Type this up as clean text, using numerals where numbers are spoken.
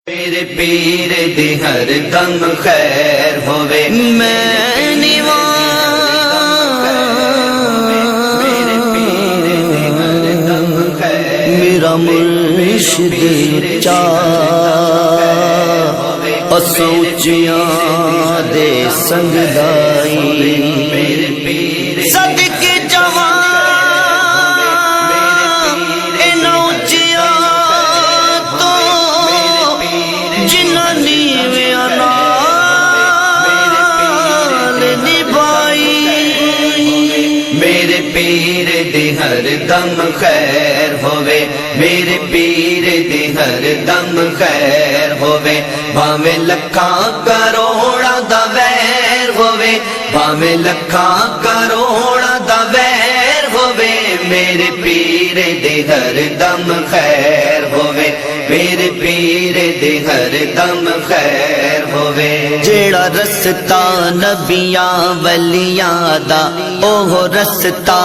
میرے پیر دی ہر دم خیر ہوے میں میرا مرشد چاہ اسوچیاں دے سنگ دائی صدقے جوان انوچیاں تو جنہ نیویاں نال نبائی میرے پیر دی ہر دم خیر ہوے میرے پیر دی ہر دم خیر ہوے بھاویں لکھاں کروڑاں دا ویر ہوے بھاویں لکھاں کروڑاں دا ویر ہوے میرے پیر دی ہر دم خیر ہوے میرے پیر دی ہر دم خیر ہوے جیڑا رستہ نبیاں ولیاں دا اوہ رستہ